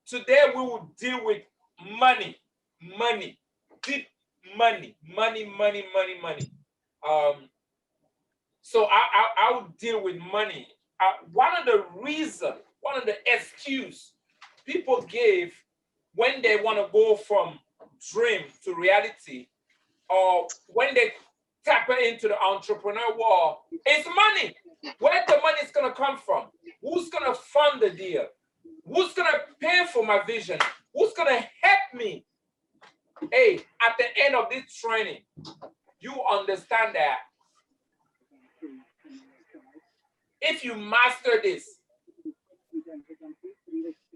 Today we will deal with money, deep money. So I will deal with money. One of the excuse people give when they want to go from dream to reality, or when they tap into the entrepreneur world, is money. Where the money is going to come from? Who's going to fund the deal? Who's going to pay for my vision? Who's going to help me? Hey, at the end of this training, you understand that if you master this,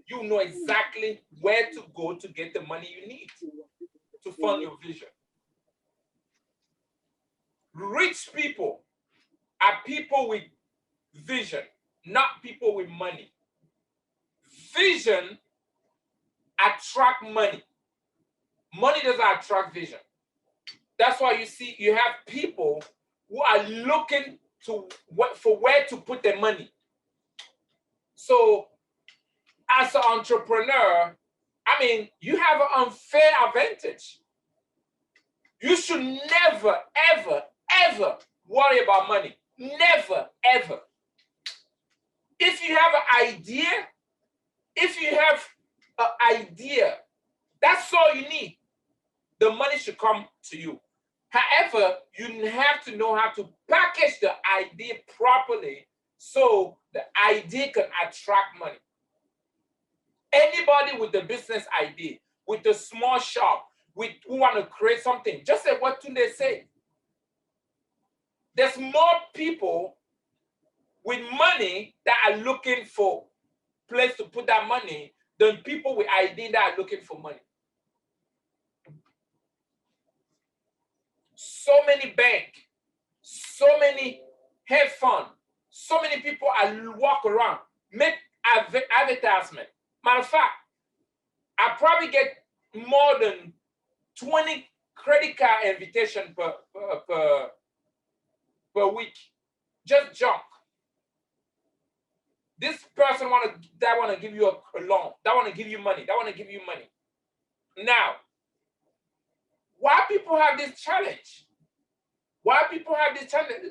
you know exactly where to go to get the money you need to fund your vision. Rich people are people with vision, not people with money. Vision attract money. Money doesn't attract vision. That's why you see you have people who are looking for where to put their money. So as an entrepreneur, I mean, you have an unfair advantage. You should never, ever, ever worry about money. Never, ever. If you have an idea, that's all you need. The money should come to you. However, you have to know how to package the idea properly so the idea can attract money. Anybody with the business idea, with the small shop, who want to create something, just like what Tunde said. There's more people with money that are looking for a place to put that money than people with idea that are looking for money. So many banks, so many hedge funds, so many people are walk around, make advertisement. Matter of fact, I probably get more than 20 credit card invitation per week. Just junk. This person want to give you a loan, that want to give you money, that want to give you money. Now, why people have this challenge? Why people have this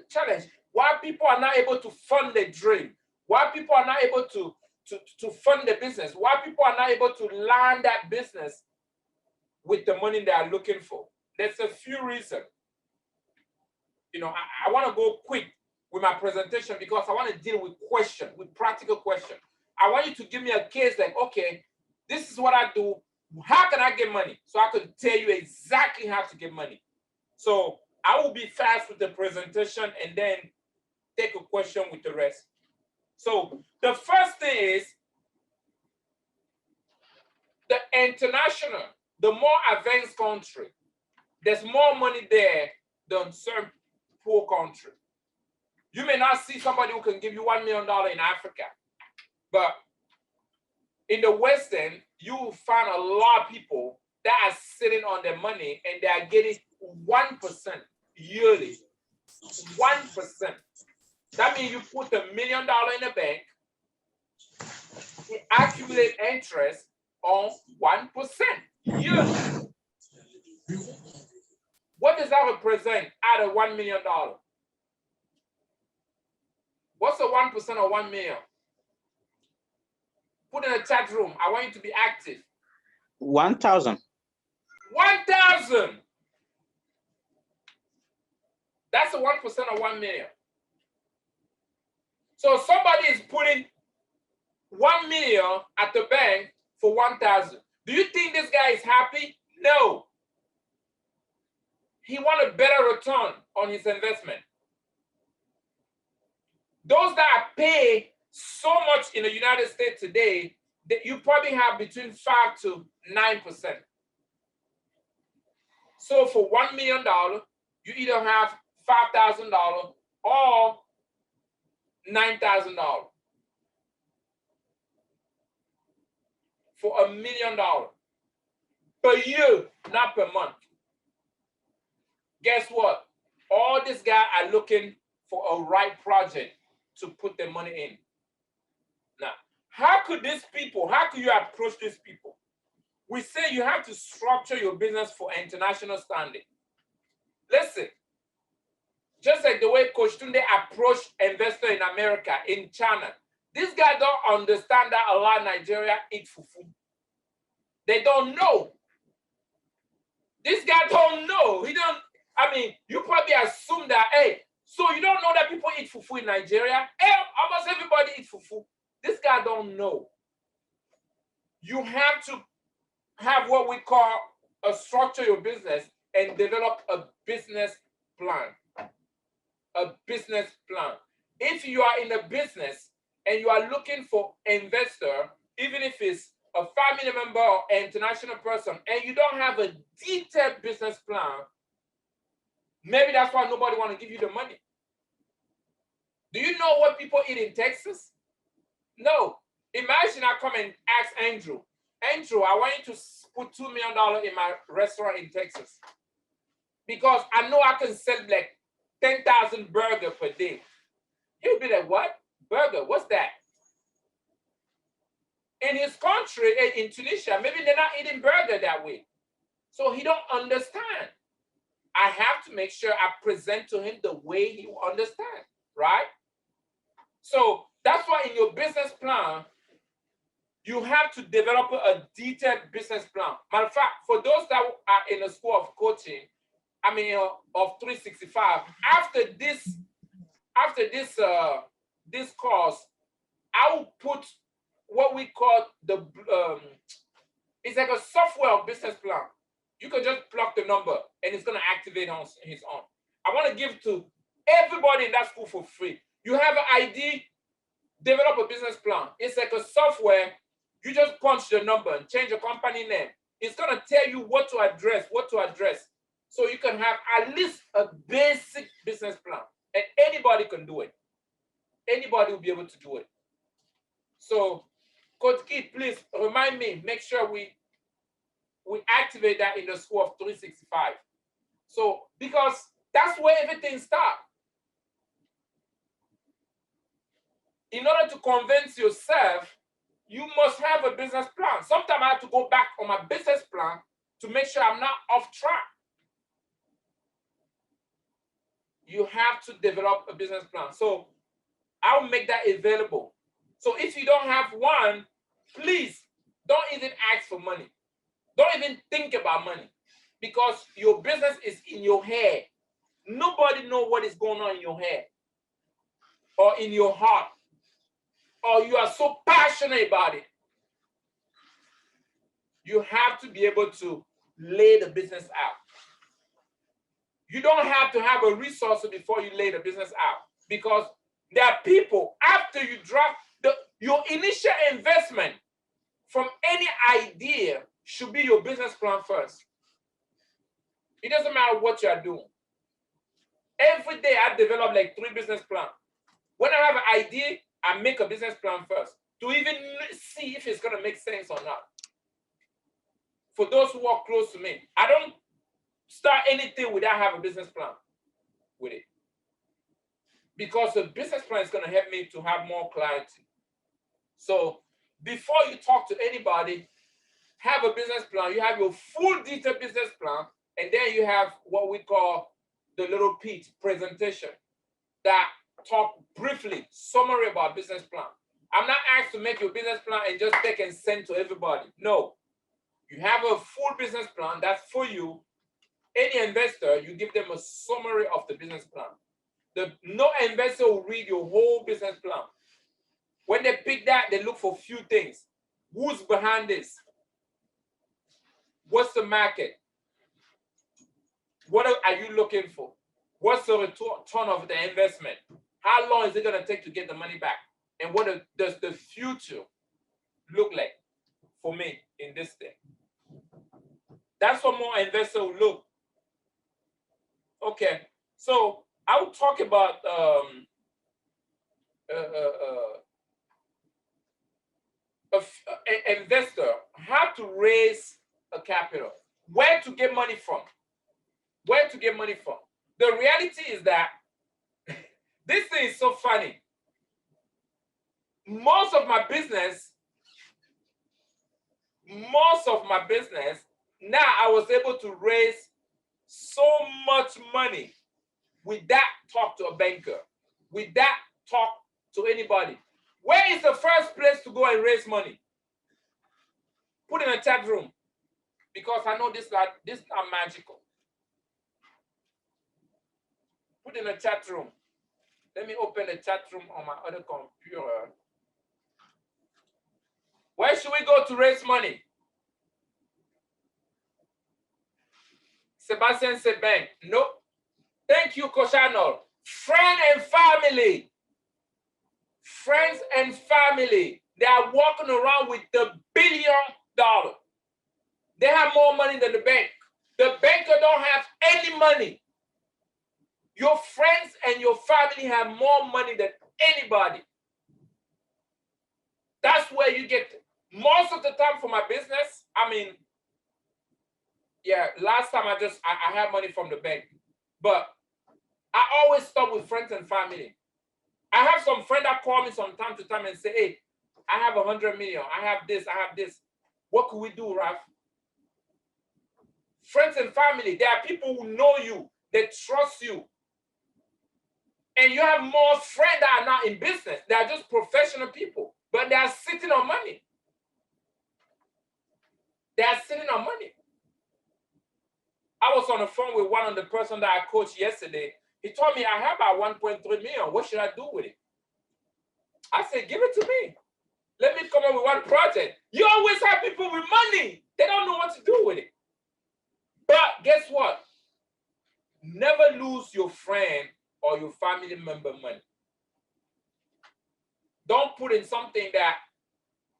challenge? Why people are not able to fund their dream? Why people are not able to fund the business? Why people are not able to land that business with the money they are looking for? There's a few reasons. You know, I want to go quick with my presentation because I want to deal with questions, with practical questions. I want you to give me a case like, okay, this is what I do. How can I get money? So I could tell you exactly how to get money. So I will be fast with the presentation and then take a question with the rest. So the first thing is the international, the more advanced country, there's more money there than certain poor country. You may not see somebody who can give you $1 million in Africa, but in the Western, you will find a lot of people that are sitting on their money and they are getting 1% yearly. 1%. That means you put $1 million in the bank, you accumulate interest on 1% yearly. What does that represent out of $1 million? What's the 1% of 1 million? Put in the chat room. I want you to be active. 1,000. 1,000. That's the 1% of 1 million. So somebody is putting 1 million at the bank for 1,000. Do you think this guy is happy? No. He wants a better return on his investment. Those that pay so much in the United States today, that you probably have between 5 to 9%. So for $1 million, you either have $5,000 or $9,000 for $1 million per year, not per month. Guess what? All these guys are looking for a right project to put their money in. Now, how could you approach these people? We say you have to structure your business for international standing. Listen, just like the way Coach Tunde approached investor in America, in China, these guys don't understand that a lot of Nigeria eat fufu. They don't know. This guy don't know. You probably assume that, hey, so you don't know that people eat fufu in Nigeria? Hey, almost everybody eats fufu. This guy don't know. You have to have what we call structure your business and develop a business plan. A business plan. If you are in a business and you are looking for investor, even if it's a family member or an international person, and you don't have a detailed business plan, maybe that's why nobody want to give you the money. Do you know what people eat in Texas? No. Imagine I come and ask Andrew, I want you to put $2 million in my restaurant in Texas because I know I can sell like 10,000 burgers per day. He'll be like, what? Burger, what's that? In his country, in Tunisia, maybe they're not eating burger that way. So he don't understand. I have to make sure I present to him the way he will understand, right? So that's why in your business plan, you have to develop a detailed business plan. Matter of fact, for those that are in a school of coaching, of 365, after this course, I will put what we call it's like a software of business plan. You can just plug the number and it's going to activate on his own. I want to give to everybody in that school for free. You have an ID, develop a business plan. It's like a software. You just punch the number and change your company name. It's going to tell you what to address. So you can have at least a basic business plan. And anybody can do it. Anybody will be able to do it. So, Coach Keith, please remind me, make sure we activate that in the school of 365. So, because that's where everything starts. In order to convince yourself, you must have a business plan. Sometimes I have to go back on my business plan to make sure I'm not off track. You have to develop a business plan. So I'll make that available. So if you don't have one, please don't even ask for money. Don't even think about money because your business is in your head. Nobody knows what is going on in your head or in your heart, or you are so passionate about it. You have to be able to lay the business out. You don't have to have a resource before you lay the business out because there are people after you draft your initial investment from any idea should be your business plan first. It doesn't matter what you are doing. Every day I develop like 3 business plans. When I have an idea, I make a business plan first to even see if it's going to make sense or not. For those who are close to me, I don't start anything without having a business plan with it. Because the business plan is going to help me to have more clarity. So before you talk to anybody, have a business plan. You have your full detailed business plan, and then you have what we call the little pitch presentation that talk briefly, summary about business plan. I'm not asked to make your business plan and just take and send to everybody. No. You have a full business plan that's for you. Any investor, you give them a summary of the business plan. No investor will read your whole business plan. When they pick that, they look for a few things. Who's behind this? What's the market? What are you looking for? What's the return of the investment? How long is it going to take to get the money back? And what does the future look like for me in this thing? That's what more investors will look. Okay, so I will talk about an investor, how to raise a capital, where to get money from. Where to get money from. The reality is that this thing is so funny. most of my business, now I was able to raise so much money without talk to a banker, without talk to anybody. Where is the first place to go and raise money? Put in a chat room, because I know this is not magical. Put in a chat room. Let me open the chat room on my other computer. Where should we go to raise money? Sebastian said bank. Nope. Thank you, Koshano. Friend and family. Friends and family. They are walking around with the $1 billion. They have more money than the bank. The banker don't have any money. Your friends and your family have more money than anybody. That's where you get most of the time for my business. I mean, yeah, last time I had money from the bank, but I always start with friends and family. I have some friends that call me from time to time and say, hey, I have 100 million. I have this. What could we do, Raph? Friends and family, there are people who know you, they trust you. And you have more friends that are not in business. They are just professional people, but they are sitting on money. They are sitting on money. I was on the phone with one of the person that I coached yesterday. He told me, I have about 1.3 million. What should I do with it? I said, give it to me. Let me come up with one project. You always have people with money. They don't know what to do with it. But guess what? Never lose your friend or your family member money. Don't put in something that,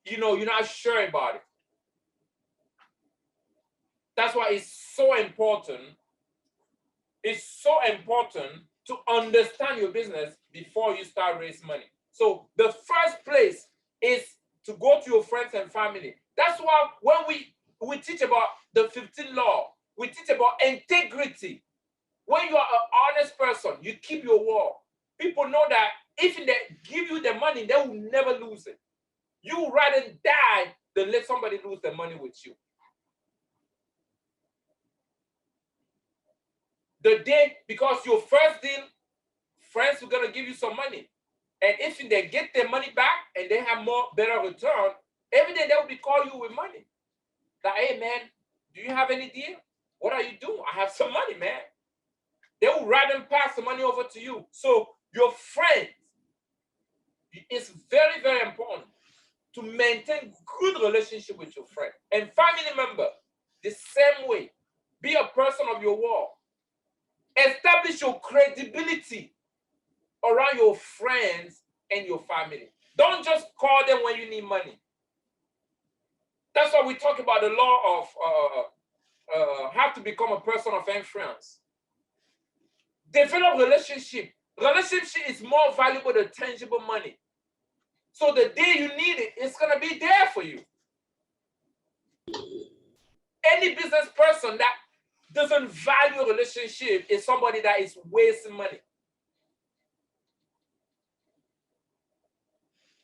you're not sure about it. That's why it's so important. It's so important to understand your business before you start raising money. So the first place is to go to your friends and family. That's why when we teach about the 15 law, we teach about integrity. When you are an honest person, you keep your word. People know that if they give you the money, they will never lose it. You would rather die than let somebody lose the money with you. The day, because your first deal, friends are going to give you some money. And if they get their money back and they have more better return, every day they will be calling you with money. Like, hey, man, do you have any deal? What are you doing? I have some money, man. They will rather pass the money over to you. So your friends, it's very, very important to maintain good relationship with your friend. And family member, the same way. Be a person of your word. Establish your credibility around your friends and your family. Don't just call them when you need money. That's why we talk about the law of how to become a person of influence. Develop relationship. Relationship is more valuable than tangible money. So the day you need it, it's going to be there for you. Any business person that doesn't value a relationship is somebody that is wasting money.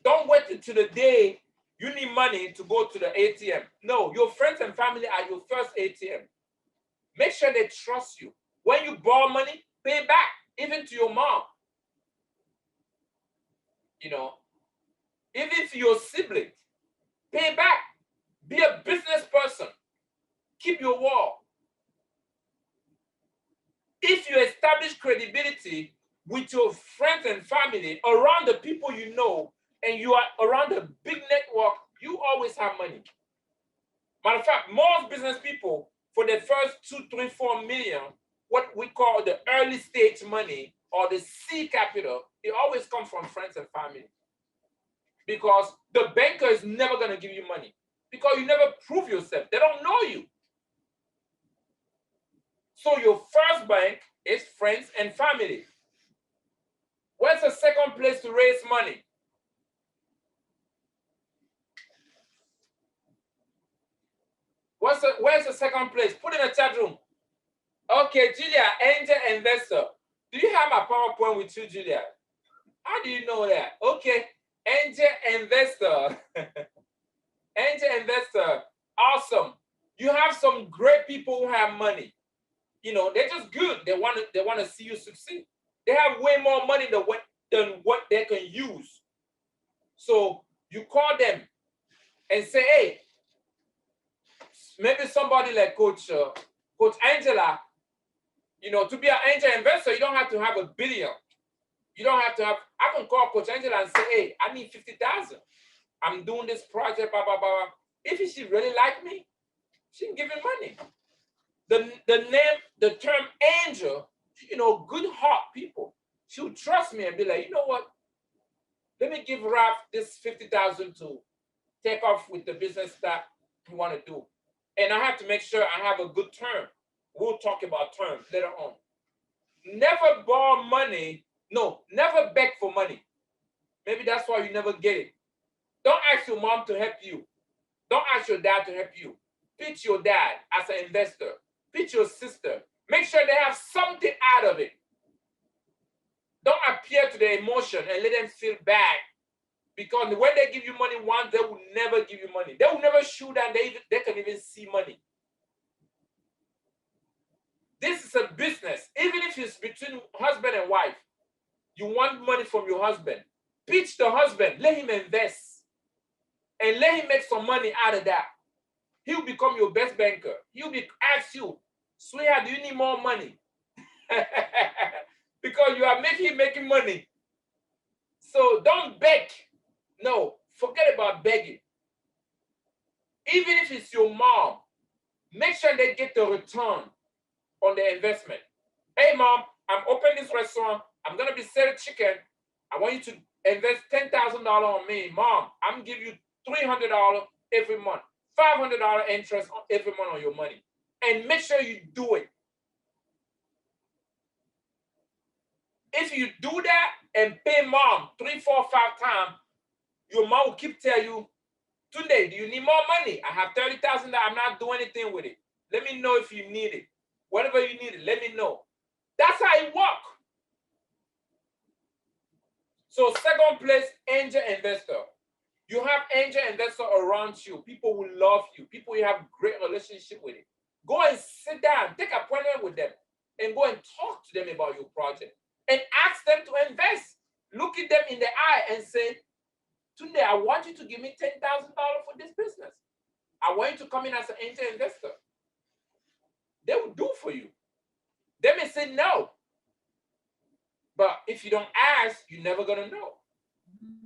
Don't wait until the day you need money to go to the ATM. No, your friends and family are your first ATM. Make sure they trust you. When you borrow money, pay back, even to your mom. Even to your siblings, pay back. Be a business person. Keep your word. If you establish credibility with your friends and family around the people you know, and you are around a big network, you always have money. Matter of fact, most business people, for the first 2, 3, 4 million, what we call the early stage money or the C capital, it always comes from friends and family. Because the banker is never going to give you money because you never prove yourself. They don't know you. So your first bank is friends and family. Where's the second place to raise money? Where's the second place? Put in a chat room. Okay, Julia, angel investor. Do you have my PowerPoint with you, Julia? How do you know that? Okay, Angel investor. Angel investor. Awesome. You have some great people who have money. You know, they're just good. They want to see you succeed. They have way more money than what they can use. So you call them and say, hey, maybe somebody like Coach Angela, you know, to be an angel investor, you don't have to have $1 billion. You don't have to have, I can call Coach Angela and say, hey, I need 50,000. I'm doing this project, blah, blah, blah. If she really like me, she can give me money. The term angel, you know, good heart people, she would trust me and be like, you know what? Let me give Raph this 50,000 to take off with the business that you want to do. And I have to make sure I have a good term. We'll talk about terms later on. Never borrow money. No, never beg for money. Maybe that's why you never get it. Don't ask your mom to help you. Don't ask your dad to help you. Pitch your dad as an investor. Pitch your sister. Make sure they have something out of it. Don't appear to their emotion and let them feel bad. Because when they give you money once, they will never give you money. They will never show that they can even see money. This is a business. Even if it's between husband and wife, you want money from your husband. Pitch the husband. Let him invest. And let him make some money out of that. He'll become your best banker. He'll ask you, sweetheart, do you need more money? Because you are making money. So don't beg. No, forget about begging. Even if it's your mom, make sure they get the return on their investment. Hey, mom, I'm opening this restaurant. I'm going to be selling chicken. I want you to invest $10,000 on me. Mom, I'm giving you $300 every month, $500 interest every month on your money. And make sure you do it. If you do that and pay mom 3, 4, 5 times, your mom will keep telling you, Tunde, do you need more money? I have $30,000. I'm not doing anything with it. Let me know if you need it. Whatever you need it, let me know. That's how it works. So second place, angel investor. You have angel investor around you. People will love you. People you have great relationship with it. Go and sit down, take an appointment with them, and go and talk to them about your project. And ask them to invest. Look at them in the eye and say, Tunde, I want you to give me $10,000 for this business. I want you to come in as an angel investor. They will do for you. They may say no. But if you don't ask, you're never going to know.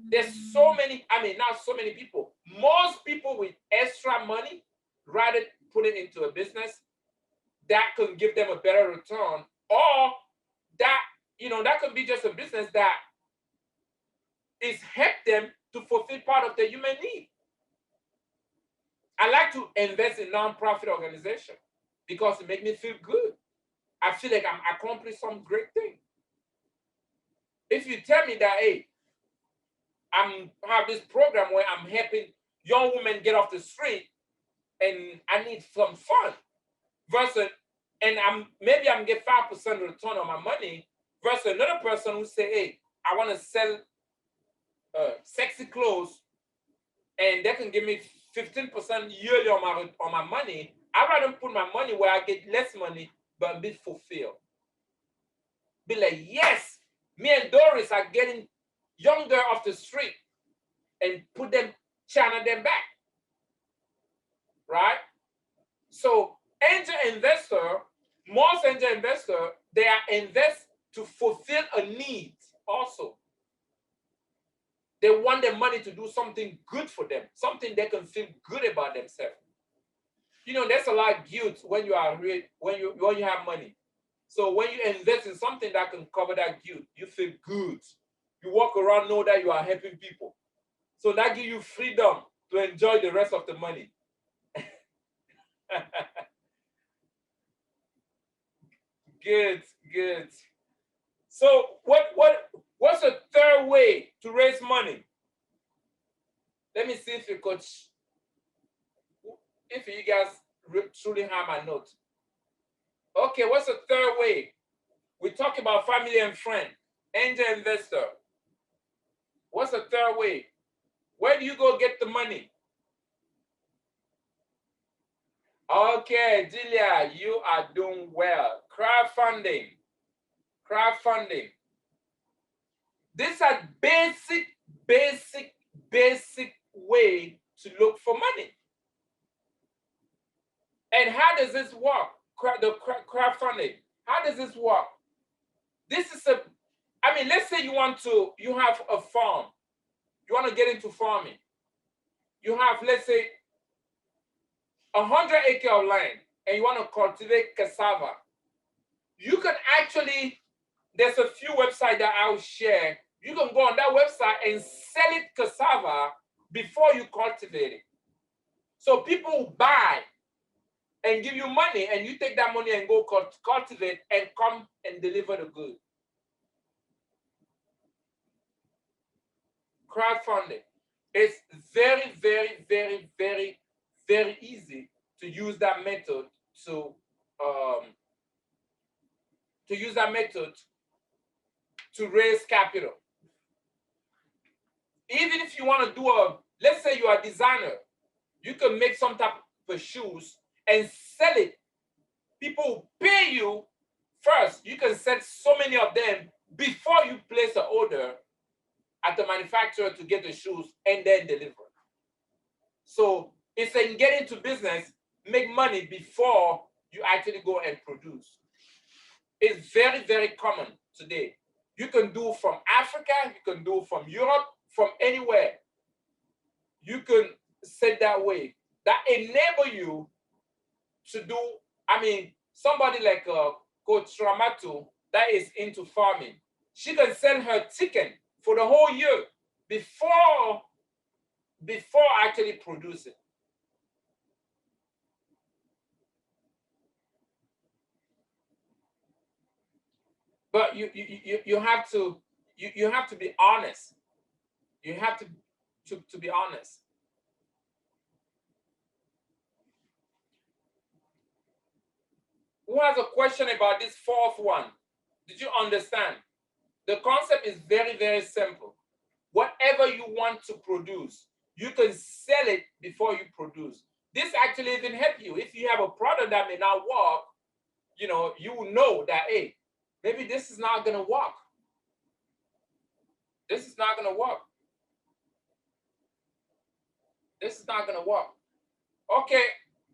There's so many, not so many people. Most people with extra money rather put it into a business that can give them a better return, or that, that can be just a business that is help them to fulfill part of their human need. I like to invest in nonprofit organization because it makes me feel good. I feel like I'm accomplished some great thing. If you tell me that, hey, have this program where I'm helping young women get off the street and I need some fun, versus, and I'm get 5% return on my money, versus another person who say, hey, I want to sell sexy clothes and they can give me 15% yearly on my money. I'd rather put my money where I get less money but be fulfilled. Be like, yes, me and Doris are getting young girl off the street and channel them back. Right? So angel investor, most angel investor, they are invest to fulfill a need also. They want their money to do something good for them, something they can feel good about themselves. There's a lot of guilt when you have money. So when you invest in something that can cover that guilt, you feel good. You walk around, know that you are helping people. So that gives you freedom to enjoy the rest of the money. Good. So what's the third way to raise money? Let me see if you guys truly have my note. Okay, what's the third way? We talk about family and friend, angel investor. What's the third way? Where do you go get the money? Okay, Delia, you are doing well. Crowdfunding. Crowdfunding. These are basic way to look for money. And how does this work? Crowdfunding. How does this work? This is let's say you have a farm. You want to get into farming. You have, let's say, 100 acres of land, and you want to cultivate cassava. You can actually, there's a few websites that I'll share. You can go on that website and sell it cassava before you cultivate it. So people buy and give you money, and you take that money and go cultivate and come and deliver the good. Crowdfunding. It's very, very, very, very, very easy to use that method to raise capital. Even if you want to do let's say you are a designer, you can make some type of shoes and sell it. People pay you first. You can sell so many of them before you place an order at the manufacturer to get the shoes and then deliver. So it's in get into business, make money before you actually go and produce. It's very, very common today. You can do from Africa, you can do from Europe, from anywhere. You can set that way. That enable you to do, somebody like Coach Ramatu that is into farming, she can sell her chicken for the whole year before actually producing. But you have to be honest. You have to be honest. Who has a question about this fourth one? Did you understand? The concept is very, very simple. Whatever you want to produce, you can sell it before you produce. This actually even help you. If you have a product that may not work, you will know that, hey, maybe this is not going to work. This is not going to work. This is not going to work. Okay,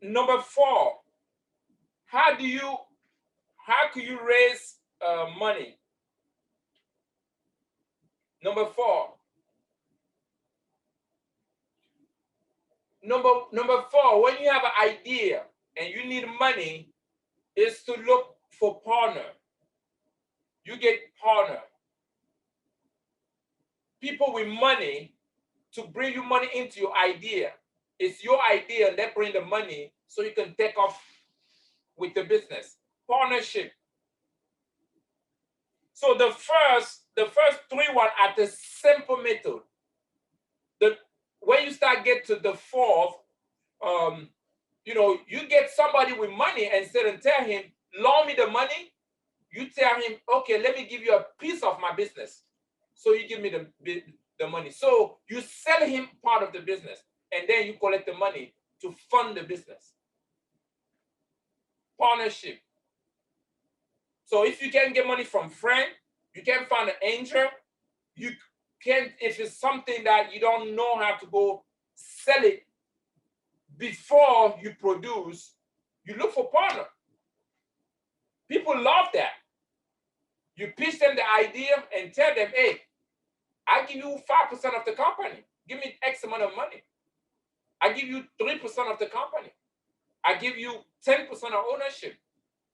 number 4. How can you raise money? Number 4. Number 4, when you have an idea and you need money, is to look for partner. You get partner. People with money to bring you money into your idea. It's your idea, and they bring the money so you can take off with the business. Partnership. So the first 3 are the simple method. When you start get to the 4th, you get somebody with money and sit and tell him, loan me the money. You tell him, okay, let me give you a piece of my business. So you give me the money. So you sell him part of the business, and then you collect the money to fund the business. Partnership. So if you can get money from friend, you can find an angel. You can, if it's something that you don't know how to go sell it before you produce, you look for partner. People love that. You pitch them the idea and tell them, hey, I give you 5% of the company. Give me X amount of money. I give you 3% of the company. I give you 10% of ownership.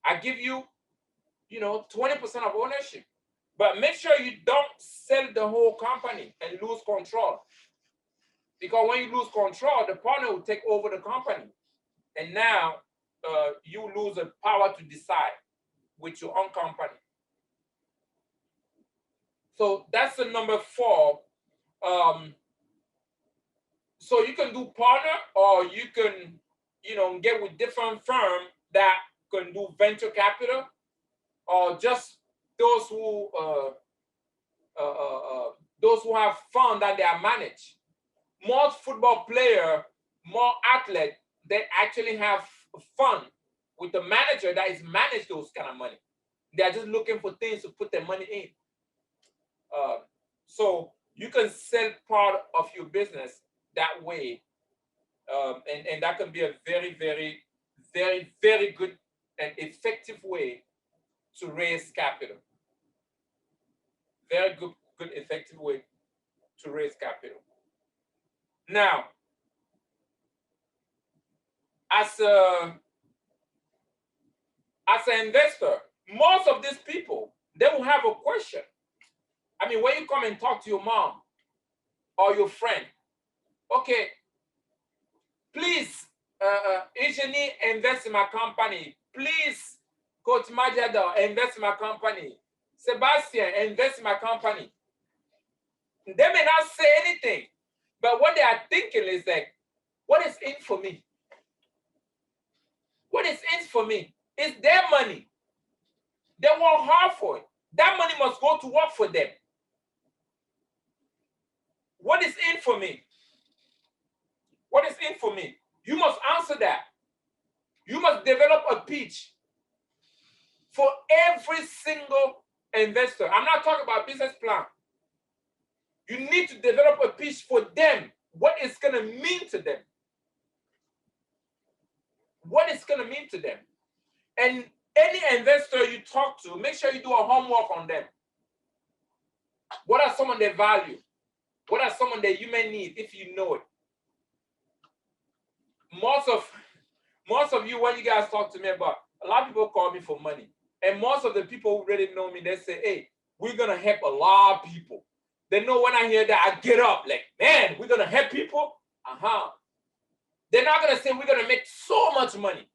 I give you, 20% of ownership. But make sure you don't sell the whole company and lose control. Because when you lose control, the partner will take over the company. And now you lose the power to decide with your own company. So that's the number 4. So you can do partner, or you can, get with different firms that can do venture capital, or just those who have fund that they are managed. more football player, more athlete that actually have fun with the manager that is manage those kind of money. They are just looking for things to put their money in. So you can sell part of your business that way, and that can be a very, very, very, very good and effective way to raise capital. Very good, effective way to raise capital. Now, as an investor, most of these people, they will have a question. I mean, when you come and talk to your mom or your friend, okay, please, Eugenie, invest in my company. Please, Coach Majado, invest in my company. Sebastian, invest in my company. They may not say anything, but what they are thinking is like, what is in for me? What is in for me? It's their money. They work hard for it. That money must go to work for them. What is in for me? What is in for me? You must answer that. You must develop a pitch for every single investor. I'm not talking about business plan. You need to develop a pitch for them. What it's going to mean to them. What it's going to mean to them. And any investor you talk to, make sure you do a homework on them. What are some of their value? What are some of that you may need if you know it? Most of you, when you guys talk to me about, a lot of people call me for money. And most of the people who really know me, they say, hey, we're going to help a lot of people. They know when I hear that, I get up like, man, we're going to help people? They're not going to say we're going to make so much money.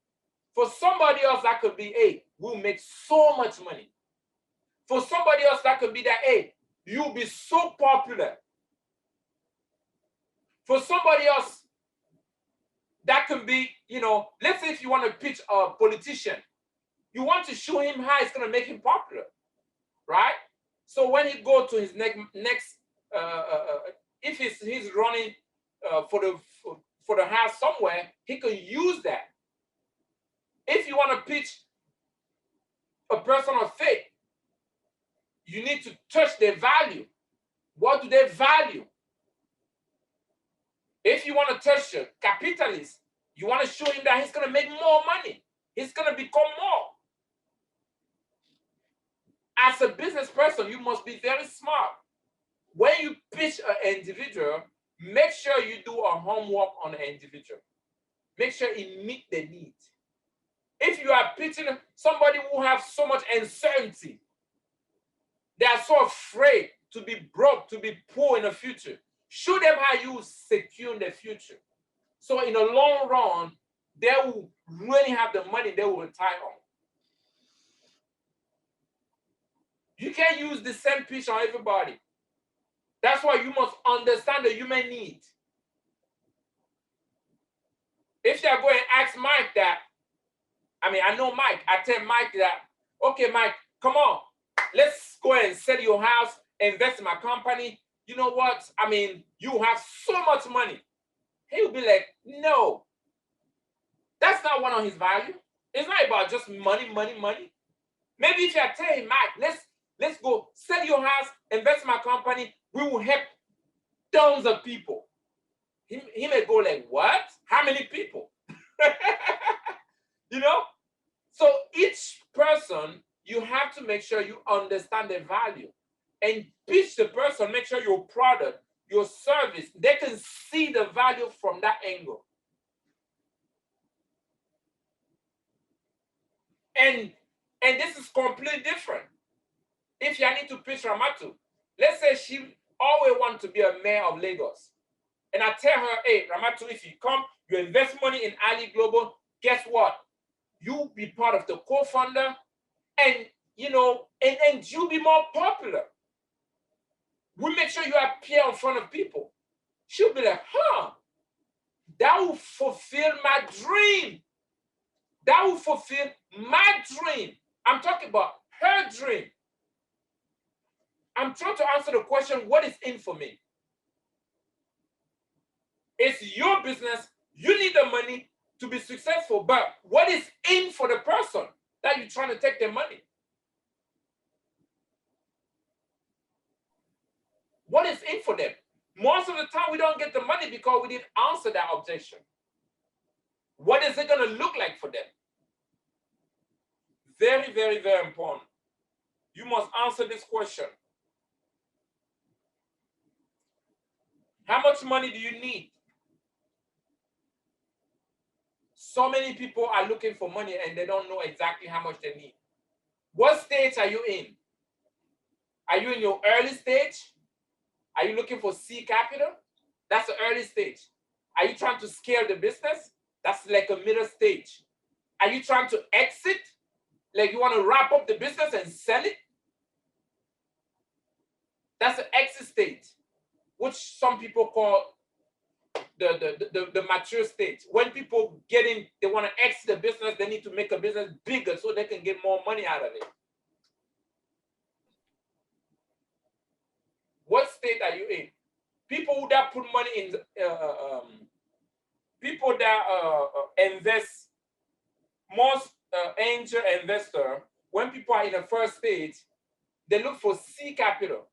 For somebody else, that could be, hey, we'll make so much money. For somebody else, that could be that, hey, you'll be so popular. For somebody else, that can be, let's say if you want to pitch a politician, you want to show him how it's going to make him popular, right? So when he go to his next if he's running for the house somewhere, he can use that. If you want to pitch a person of faith, you need to touch their value. What do they value? If you want to touch a capitalist, you want to show him that he's going to make more money. He's going to become more. As a business person, you must be very smart. When you pitch an individual, make sure you do a homework on the individual. Make sure it meets the need. If you are pitching somebody who has so much uncertainty, they are so afraid to be broke, to be poor in the future, show them how you secure the future. So in the long run, they will really have the money they will retire on. You can't use the same pitch on everybody. That's why you must understand the human need. If you are going to ask Mike that, I know Mike, I tell Mike that, okay, Mike, come on, let's go ahead and sell your house, invest in my company. You know what? You have so much money. He'll be like, no, that's not one of his value. It's not about just money, money, money. Maybe if you are telling Mike, let's go sell your house, invest in my company, we will help tons of people. He may go like, what? How many people? So each person, you have to make sure you understand their value and pitch the person, make sure your product, your service, they can see the value from that angle. And this is completely different. If you need to pitch Ramatu, let's say she always wants to be a mayor of Lagos. And I tell her, hey, Ramatu, if you come, you invest money in iLEAD Global, guess what? You'll be part of the co-founder and, and you'll be more popular. We make sure you appear in front of people. She'll be like, that will fulfill my dream. That will fulfill my dream. I'm talking about her dream. I'm trying to answer the question, what is in for me? It's your business. You need the money to be successful. But what is in for the person that you're trying to take their money? What is in for them? Most of the time, we don't get the money because we didn't answer that objection. What is it going to look like for them? Very, very, very important. You must answer this question. How much money do you need? So many people are looking for money and they don't know exactly how much they need. What stage are you in? Are you in your early stage? Are you looking for C capital? That's the early stage. Are you trying to scale the business? That's like a middle stage. Are you trying to exit? Like you want to wrap up the business and sell it? That's the exit stage, which some people call the mature stage. When people get in, they want to exit the business, they need to make a business bigger so they can get more money out of it. What state are you in? People that put money in, people that invest, most angel investor, when people are in the first stage, they look for C capital.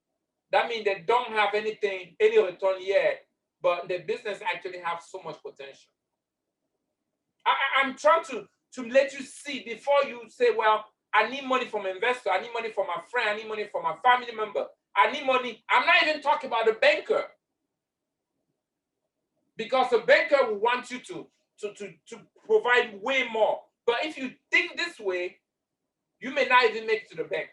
That means they don't have anything, any return yet, but the business actually have so much potential. I'm trying to let you see before you say, well, I need money from an investor, I need money from my friend, I need money from my family member, I need money. I'm not even talking about the banker. Because the banker will want you to provide way more. But if you think this way, you may not even make it to the bank.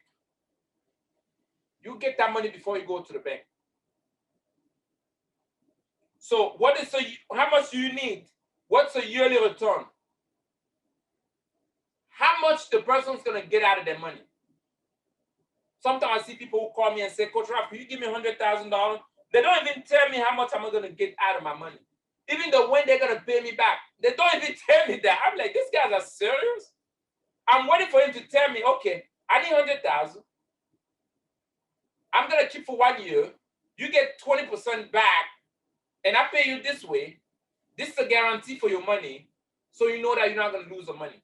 You get that money before you go to the bank. So how much do you need? What's a yearly return? How much the person's gonna get out of their money? Sometimes I see people who call me and say, Coach Raph, can you give me $100,000? They don't even tell me how much I'm gonna get out of my money. Even though when they're gonna pay me back, they don't even tell me that. I'm like, these guys are serious? I'm waiting for him to tell me, okay, I need 100,000. I'm gonna keep for 1 year. You get 20% back, and I pay you this way. This is a guarantee for your money, so you know that you're not gonna lose the money.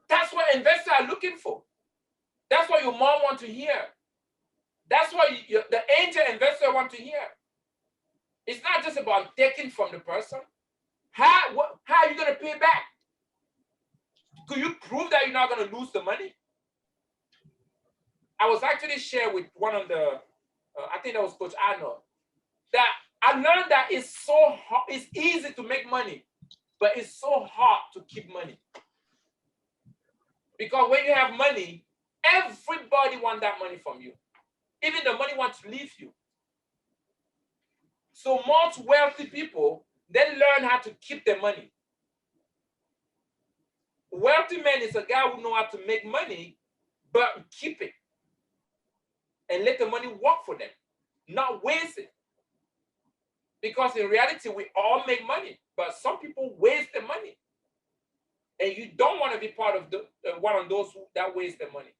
That's what investors are looking for. That's what your mom wants to hear. That's what the angel investor want to hear. It's not just about taking from the person. How are you gonna pay back? Could you prove that you're not gonna lose the money? I was actually shared with one of the, I think that was Coach Arnold, that I learned that it's so hard, it's easy to make money, but it's so hard to keep money. Because when you have money, everybody wants that money from you. Even the money wants to leave you. So most wealthy people, they learn how to keep their money. Wealthy man is a guy who knows how to make money, but keep it. And let the money work for them, not waste it. Because in reality, we all make money, but some people waste the money. And you don't want to be part of one of those that waste the money.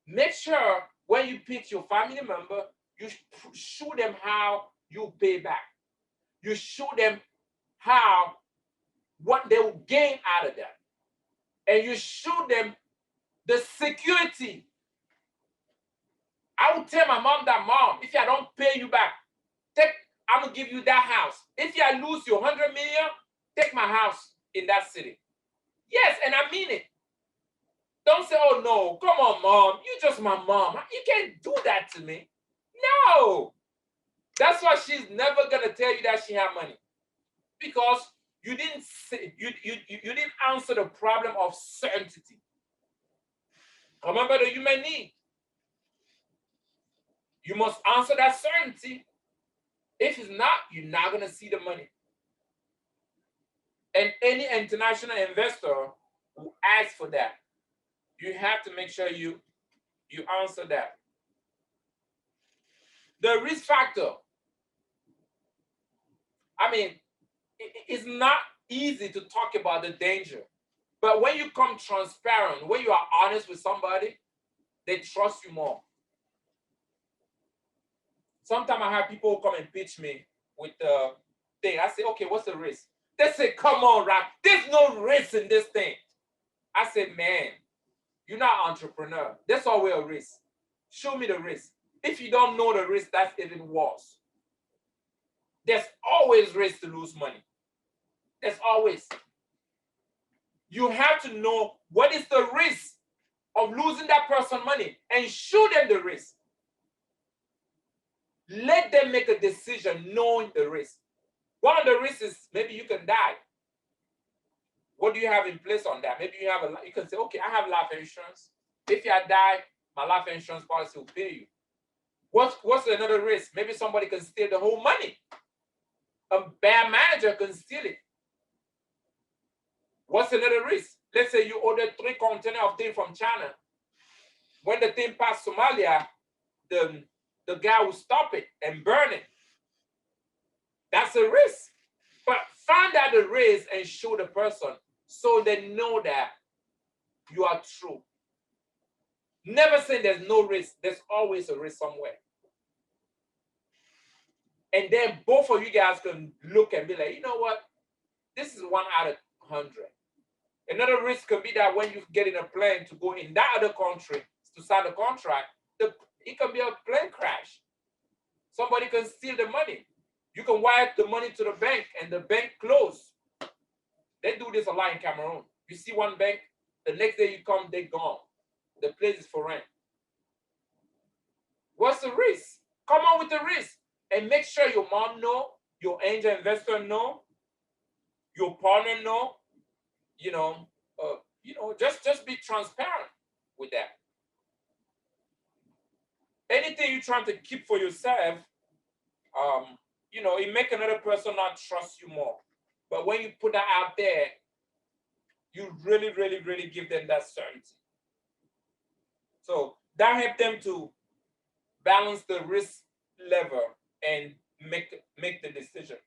Make sure when you pick your family member, you show them how you pay back. You show them what they will gain out of that. And you show them the security. I will tell my mom that, Mom, if I don't pay you back, I'm going to give you that house. If I lose your 100 million, take my house in that city. Yes, and I mean it. Don't say, oh no, come on, Mom, you're just my mom. You can't do that to me. No. That's why she's never going to tell you that she has money. Because you didn't say, you didn't answer the problem of certainty. Remember the human need. You must answer that certainty. If it's not, you're not going to see the money. And any international investor who asks for that, you have to make sure you answer that. The risk factor. I mean, it's not easy to talk about the danger. But when you come transparent, when you are honest with somebody, they trust you more. Sometimes I have people who come and pitch me with the thing. I say, okay, what's the risk? They say, come on, Rap, there's no risk in this thing. I said, man, you're not an entrepreneur. There's always a risk. Show me the risk. If you don't know the risk, that's even worse. There's always risk to lose money. There's always. You have to know what is the risk of losing that person money and show them the risk. Let them make a decision knowing the risk. One of the risks is maybe you can die. What do you have in place on that? Maybe you have you can say, okay, I have life insurance. If I die, my life insurance policy will pay you. What's another risk? Maybe somebody can steal the whole money. A bad manager can steal it. What's another risk? Let's say you ordered 3 containers of things from China. When the thing passed Somalia, the guy will stop it and burn it. That's a risk. But find out the risk and show the person so they know that you are true. Never say there's no risk. There's always a risk somewhere. And then both of you guys can look and be like, you know what? This is 1 out of 100. Another risk could be that when you get in a plane to go in that other country to sign a contract, it can be a plane crash. Somebody can steal the money. You can wire the money to the bank and the bank close. They do this a lot in Cameroon. You see one bank, the next day you come, they're gone. The place is for rent. What's the risk? Come on with the risk and make sure your mom know, your angel investor know, your partner know. Just be transparent with that. Anything you're trying to keep for yourself, it make another person not trust you more. But when you put that out there, you really, really, really give them that certainty. So that helps them to balance the risk level and make the decision.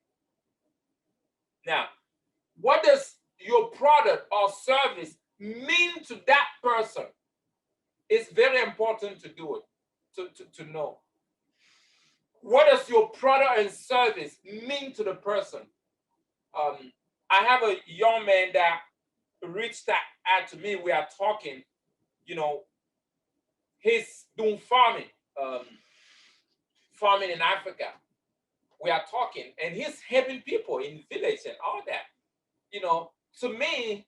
Now, what does your product or service mean to that person? It's very important to do it, to know. What does your product and service mean to the person? I have a young man that reached out to me. We are talking, he's doing farming in Africa. We are talking, and he's helping people in village and all that. To me,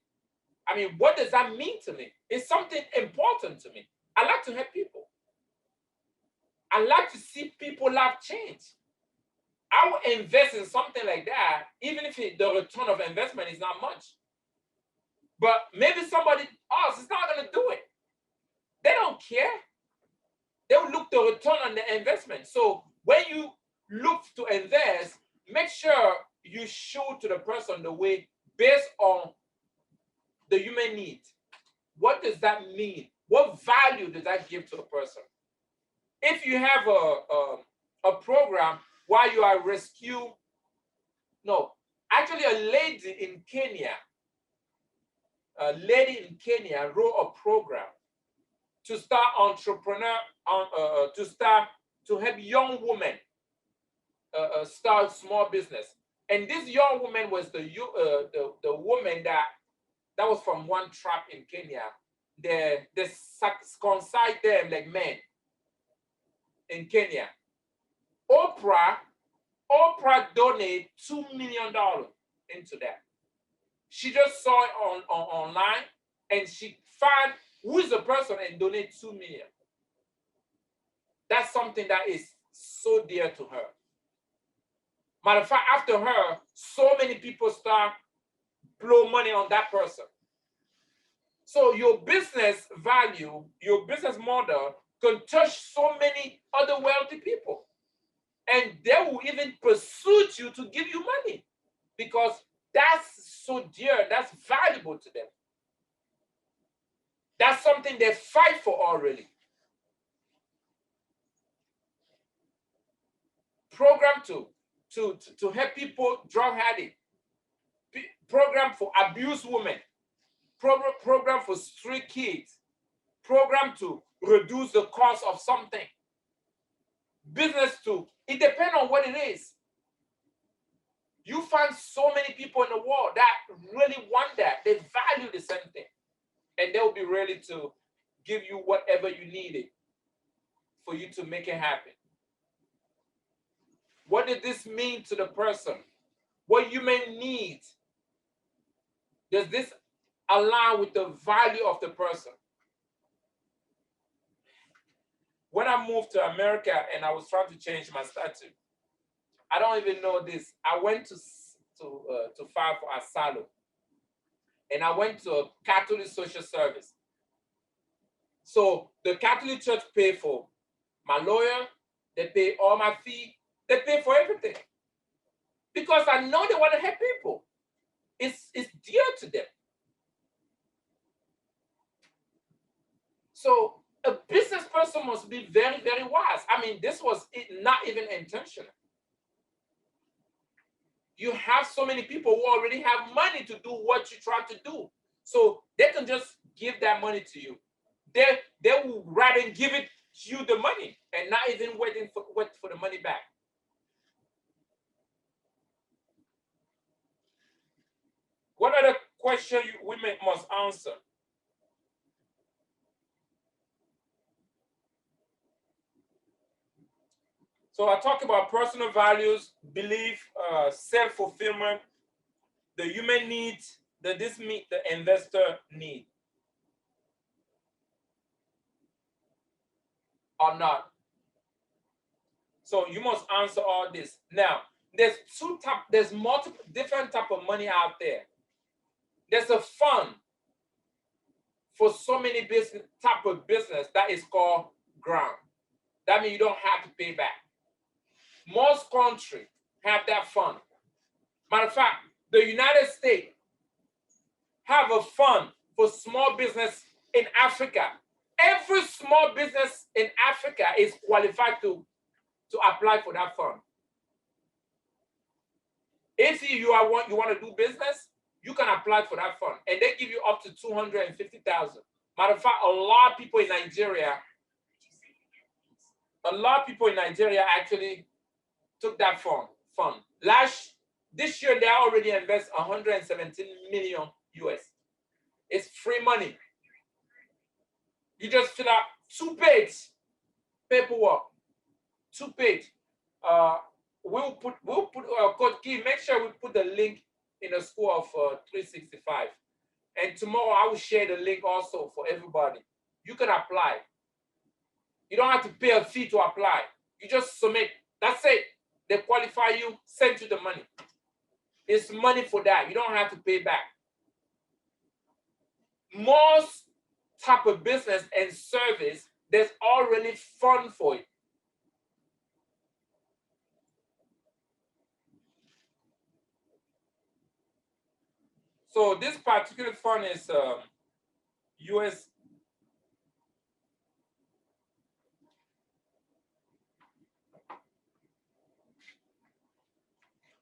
what does that mean to me? It's something important to me. I like to help people. I like to see people's life change. I will invest in something like that, even if the return of investment is not much. But maybe somebody else is not going to do it. They don't care. They will look to return on the investment. So when you look to invest, make sure you show to the person the way based on the human need. What does that mean? What value does that give to a person? If you have a program while you are actually a lady in Kenya wrote a program to start to help young women start small business. And this young woman was the woman that was from one tribe in Kenya. They circumcised them like men in Kenya. Oprah donated $2 million into that. She just saw it online, and she found who is the person and donate $2 million. That's something that is so dear to her. Matter of fact, after her, so many people start blow money on that person. So your business value, your business model can touch so many other wealthy people. And they will even pursue you to give you money because that's so dear, that's valuable to them. That's something they fight for already. Program to help people drug addict. Program for abused women. Program for street kids. Program to reduce the cost of something. Business to, it depends on what it is. You find so many people in the world that really want that. They value the same thing. And they'll be ready to give you whatever you needed for you to make it happen. What did this mean to the person? What you may need? Does this align with the value of the person? When I moved to America and I was trying to change my statute, I don't even know this. I went to file for asylum, and I went to a Catholic social service. So the Catholic Church paid for my lawyer, they pay all my fee, they pay for everything. Because I know they want to help people. It's dear to them. So a business person must be very, very wise. I mean, this was not even intentional. You have so many people who already have money to do what you try to do. So they can just give that money to you. They will rather give it you the money and not even wait for the money back. What other question women must answer? So I talk about personal values, belief, self-fulfillment, the human needs. Does this meet the investor need or not? So you must answer all this. Now, there's multiple different type of money out there. There's a fund for so many type of business that is called grant. That means you don't have to pay back. Most countries have that fund. Matter of fact, the United States have a fund for small business in Africa. Every small business in Africa is qualified to apply for that fund. If you want to do business, you can apply for that fund, and they give you up to $250,000. Matter of fact, a lot of people in Nigeria actually took that fund. This year, they already invest 117 million US. It's free money. You just fill out 2-page paperwork. 2-page. We'll put Coach Key, make sure we put the link in the school of 365. And tomorrow I will share the link also for everybody. You can apply. You don't have to pay a fee to apply. You just submit. That's it. They qualify you, send you the money. It's money for that. You don't have to pay back. Most type of business and service, there's already fund for it. So this particular fund is US.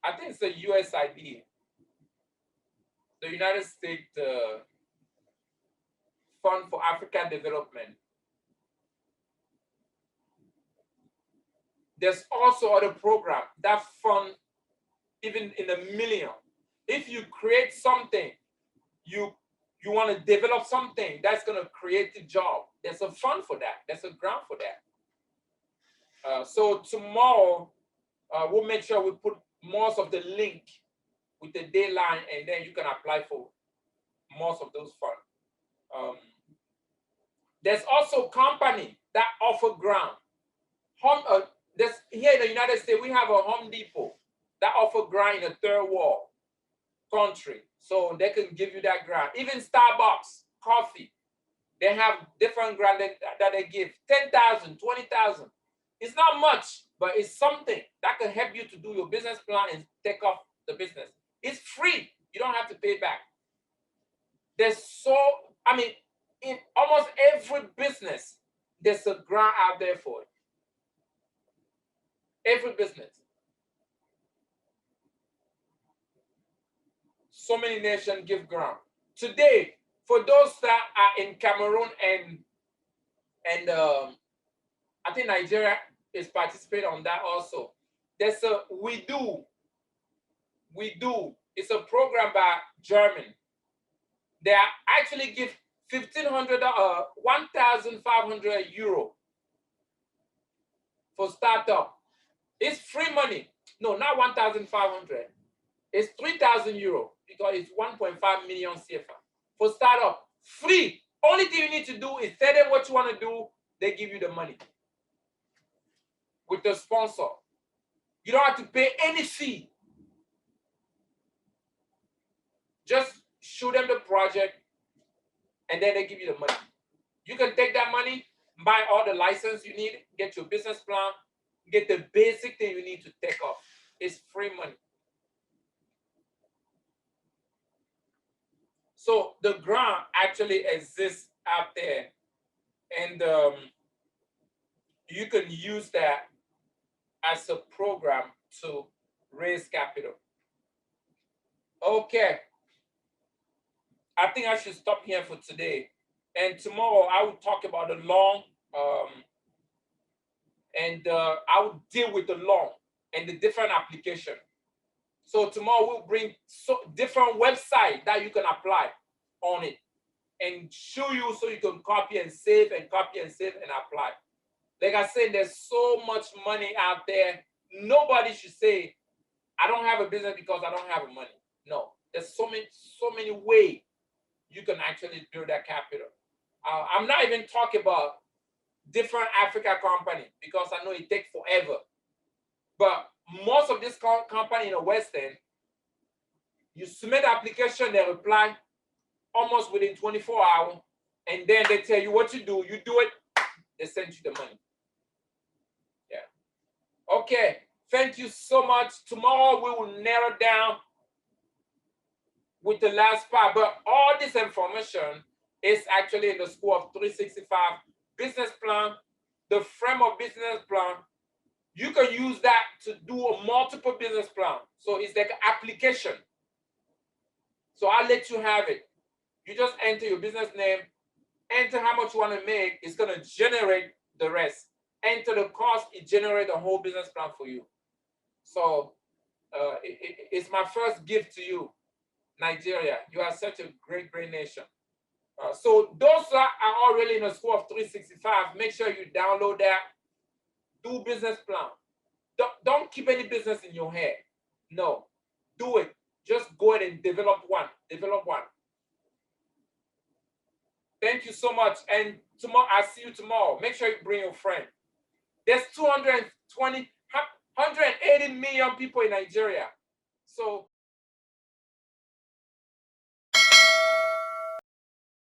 I think it's a USID, the United States Fund for African Development. There's also other program that fund even in a million. If you create something, you want to develop something that's going to create a job, there's a fund for that. There's a grant for that. So tomorrow, we'll make sure we put most of the link with the deadline, and then you can apply for most of those funds. There's also company that offer grant. Here in the United States, we have a Home Depot that offer grant in a third world country, so they can give you that grant. Even Starbucks coffee, they have different grant that they give, 10,000, 20,000. It's not much, but it's something that can help you to do your business plan and take off the business. It's free. You don't have to pay back. In almost every business, there's a grant out there for it. Every business. So many nations give grant. Today, for those that are in Cameroon and I think Nigeria is participating on that also. There's a We Do we do, it's a program by German. They actually give 1,500 euro for startup. It's free money. No, not 1,500. It's 3,000 euro because it's 1.5 million CFA for startup. Free. Only thing you need to do is tell them what you want to do. They give you the money with the sponsor. You don't have to pay any fee. Just show them the project and then they give you the money. You can take that money, buy all the license you need, get your business plan, get the basic thing you need to take off. It's free money. So the grant actually exists out there, and you can use that as a program to raise capital. Okay. I think I should stop here for today. And tomorrow I will talk about the loan, and I will deal with the loan and the different application. So tomorrow we'll bring different websites that you can apply on it and show you so you can copy and save and apply. Like I said, there's so much money out there. Nobody should say, I don't have a business because I don't have money. No, there's so many ways you can actually build that capital. I'm not even talking about different Africa companies because I know it takes forever. But most of this company in the West End, you submit the application, they reply almost within 24 hours, and then they tell you what you do it, they send you the money. Yeah. Okay, thank you so much. Tomorrow we will narrow down with the last part, but all this information is actually in the School of 365 business plan, the frame of business plan. You can use that to do a multiple business plan. So it's like an application. So I'll let you have it. You just enter your business name, enter how much you want to make, it's going to generate the rest. Enter the cost, it generates a whole business plan for you. So it's my first gift to you, Nigeria. You are such a great, great nation. So those are already in the School of 365. Make sure you download that. Do business plan. Don't keep any business in your head. No, do it. Just go ahead and develop one. Thank you so much. And tomorrow, I'll see you tomorrow. Make sure you bring your friend. There's 180 million people in Nigeria. So